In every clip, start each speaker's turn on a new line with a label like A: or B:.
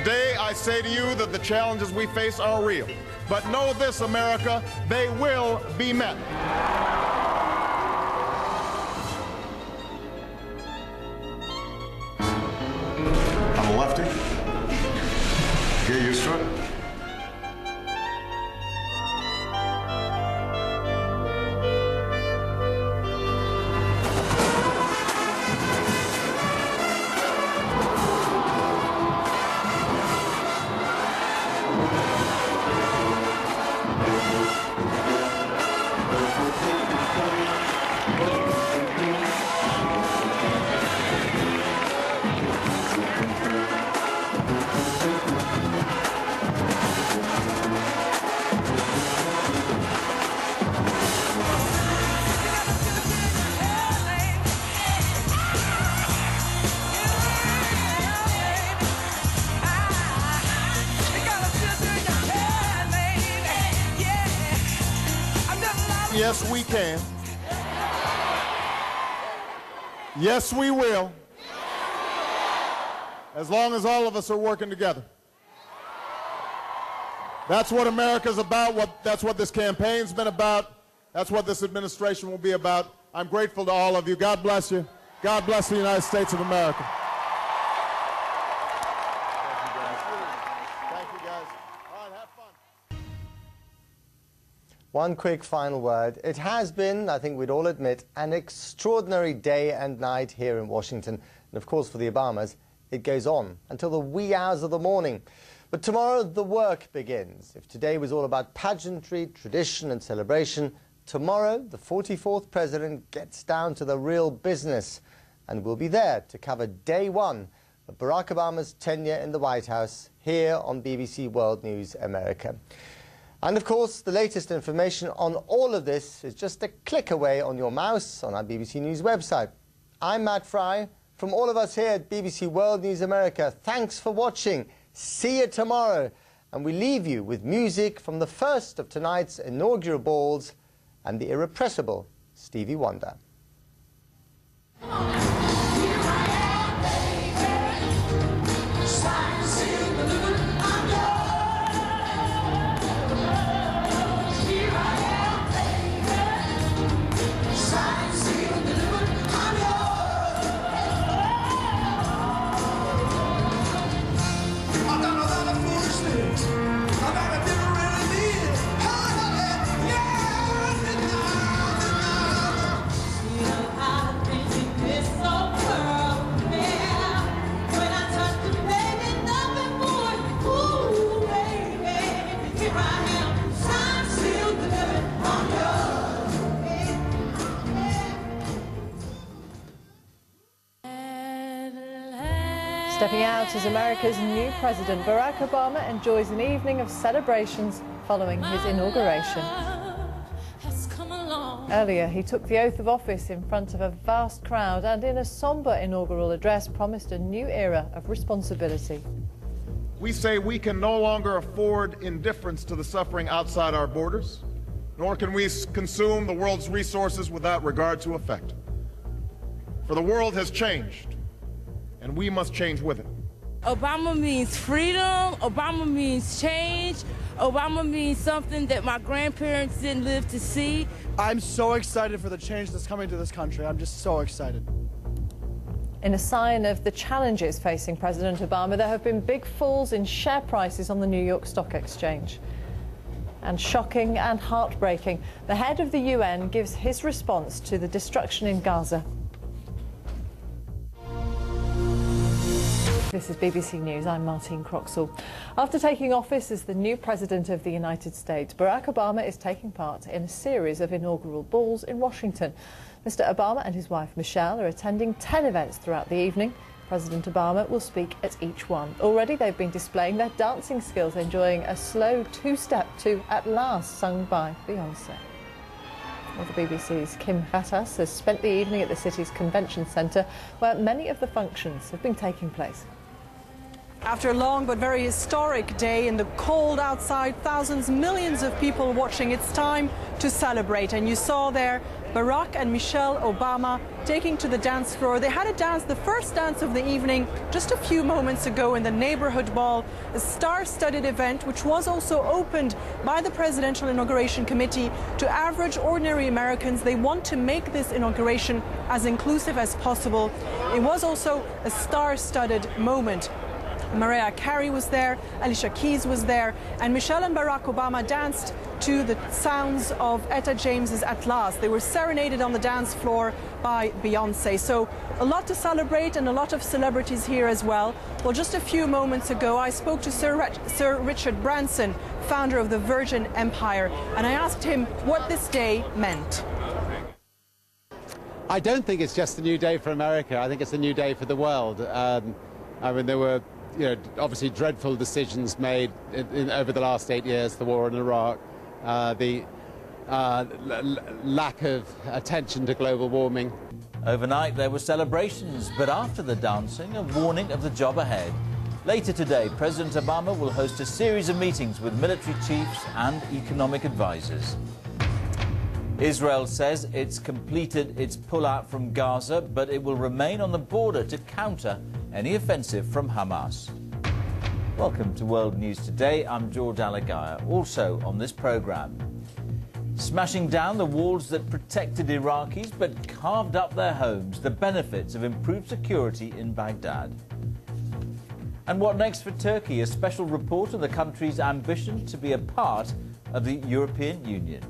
A: Today, I say to you that the challenges we face are real. But know this, America, they will be met.
B: I'm a lefty. Get used to it.
A: Yes, we can. Yes, we will. As long as all of us are working together. That's what America's about. That's what this campaign's been about. That's what this administration will be about. I'm grateful to all of you. God bless you. God bless the United States of America.
C: One quick final word. It has been, I think we'd all admit, an extraordinary day and night here in Washington. And of course, for the Obamas, it goes on until the wee hours of the morning. But tomorrow, the work begins. If today was all about pageantry, tradition and celebration, tomorrow, the 44th president gets down to the real business. And we'll be there to cover day one of Barack Obama's tenure in the White House here on BBC World News America. And of course, the latest information on all of this is just a click away on your mouse on our BBC News website. I'm Matt Fry. From all of us here at BBC World News America, thanks for watching. See you tomorrow. And we leave you with music from the first of tonight's inaugural balls and the irrepressible Stevie Wonder.
D: Stepping out as America's new president, Barack Obama enjoys an evening of celebrations following his inauguration. Earlier, he took the oath of office in front of a vast crowd and in a somber inaugural address promised a new era of responsibility.
A: We say we can no longer afford indifference to the suffering outside our borders, nor can we consume the world's resources without regard to effect. For the world has changed, and we must change with it.
E: Obama means freedom, Obama means change, Obama means something that my grandparents didn't live to see.
F: I'm so excited for the change that's coming to this country. I'm just so excited.
D: In a sign of the challenges facing President Obama, there have been big falls in share prices on the New York Stock Exchange. And shocking and heartbreaking, the head of the UN gives his response to the destruction in Gaza. This is BBC News. I'm Martine Croxall. After taking office as the new President of the United States, Barack Obama is taking part in a series of inaugural balls in Washington. Mr. Obama and his wife Michelle are attending 10 events throughout the evening. President Obama will speak at each one. Already they've been displaying their dancing skills, enjoying a slow two-step to At Last, sung by Beyoncé. Well, the BBC's Kim Fattas has spent the evening at the city's convention centre, where many of the functions have been taking place.
G: After a long but very historic day in the cold outside, thousands, millions of people watching, it's time to celebrate. And you saw there Barack and Michelle Obama taking to the dance floor. They had a dance, the first dance of the evening, just a few moments ago in the neighborhood ball, a star-studded event which was also opened by the Presidential Inauguration Committee to average, ordinary Americans. They want to make this inauguration as inclusive as possible. It was also a star-studded moment. Mariah Carey was there, Alicia Keys was there, and Michelle and Barack Obama danced to the sounds of Etta James's At Last. They were serenaded on the dance floor by Beyonce. So a lot to celebrate and a lot of celebrities here as well. Well, just a few moments ago, I spoke to Sir Richard Branson, founder of the Virgin Empire, and I asked him what this day meant.
H: I don't think it's just a new day for America. I think it's a new day for the world. I mean, there were obviously dreadful decisions made over the last 8 years, the war in Iraq, the lack of attention to global warming.
I: Overnight there were celebrations, but after the dancing, a warning of the job ahead. Later today, President Obama will host a series of meetings with military chiefs and economic advisors. Israel says it's completed its pullout from Gaza, but it will remain on the border to counter any offensive from Hamas. Welcome to World News Today. I'm George Alagaya. Also on this programme, smashing down the walls that protected Iraqis but carved up their homes, the benefits of improved security in Baghdad. And what next for Turkey? A special report on the country's ambition to be a part of the European Union.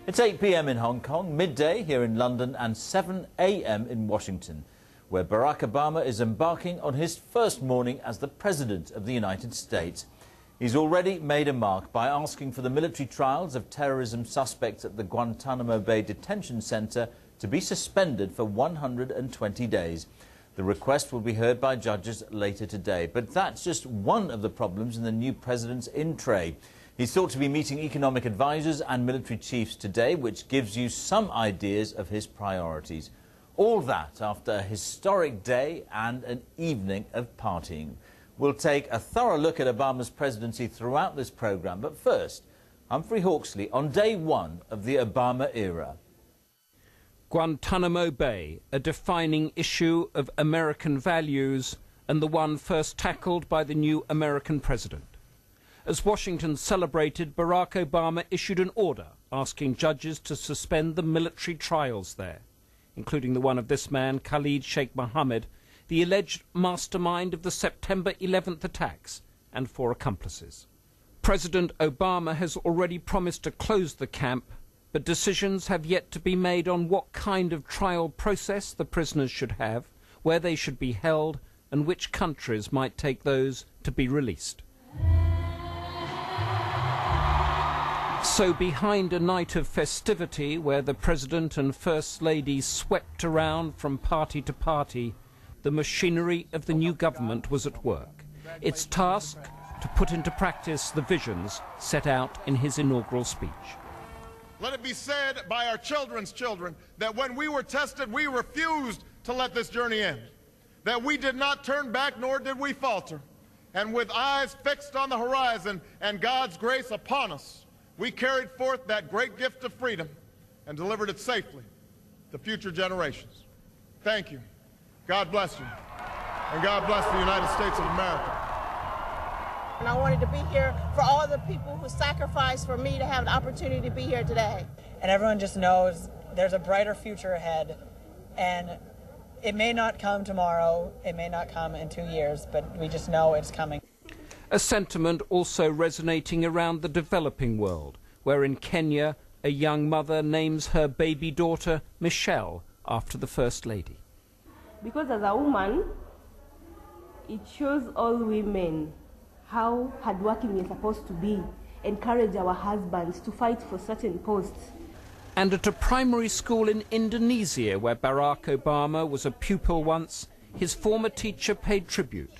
I: It's 8 p.m. in Hong Kong, midday here in London, and 7 a.m. in Washington, where Barack Obama is embarking on his first morning as the President of the United States. He's already made a mark by asking for the military trials of terrorism suspects at the Guantanamo Bay detention center to be suspended for 120 days. The request will be heard by judges later today. But that's just one of the problems in the new president's in-tray. He's thought to be meeting economic advisors and military chiefs today, which gives you some ideas of his priorities. All that after a historic day and an evening of partying. We'll take a thorough look at Obama's presidency throughout this programme. But first, Humphrey Hawksley on day one of the Obama era.
J: Guantanamo Bay, a defining issue of American values and the one first tackled by the new American president. As Washington celebrated, Barack Obama issued an order asking judges to suspend the military trials there, including the one of this man, Khalid Sheikh Mohammed, the alleged mastermind of the September 11th attacks, and 4 accomplices. President Obama has already promised to close the camp, but decisions have yet to be made on what kind of trial process the prisoners should have, where they should be held, and which countries might take those to be released. So behind a night of festivity where the President and First Lady swept around from party to party, the machinery of the new government was at work. Its task to put into practice the visions set out in his inaugural speech.
A: Let it be said by our children's children that when we were tested, we refused to let this journey end, that we did not turn back nor did we falter. And with eyes fixed on the horizon and God's grace upon us, we carried forth that great gift of freedom and delivered it safely to future generations. Thank you. God bless you. And God bless the United States of America.
K: And I wanted to be here for all the people who sacrificed for me to have the opportunity to be here today.
L: And everyone just knows there's a brighter future ahead. And it may not come tomorrow, it may not come in 2 years, but we just know it's coming.
J: A sentiment also resonating around the developing world, where in Kenya a young mother names her baby daughter Michelle after the First Lady.
M: Because as a woman, it shows all women how hardworking we're supposed to be, encourage our husbands to fight for certain posts.
J: And at a primary school in Indonesia, where Barack Obama was a pupil once, his former teacher paid tribute.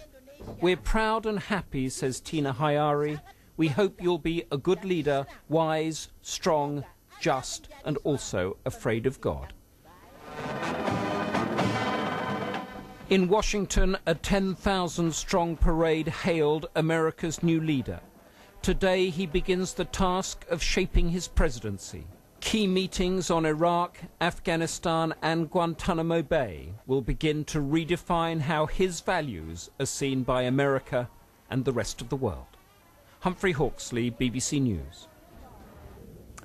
J: We're proud and happy, says Tina Hayari. We hope you'll be a good leader, wise, strong, just, and also afraid of God. In Washington, a 10,000-strong parade hailed America's new leader. Today, he begins the task of shaping his presidency. Key meetings on Iraq, Afghanistan and Guantanamo Bay will begin to redefine how his values are seen by America and the rest of the world. Humphrey Hawksley, BBC News.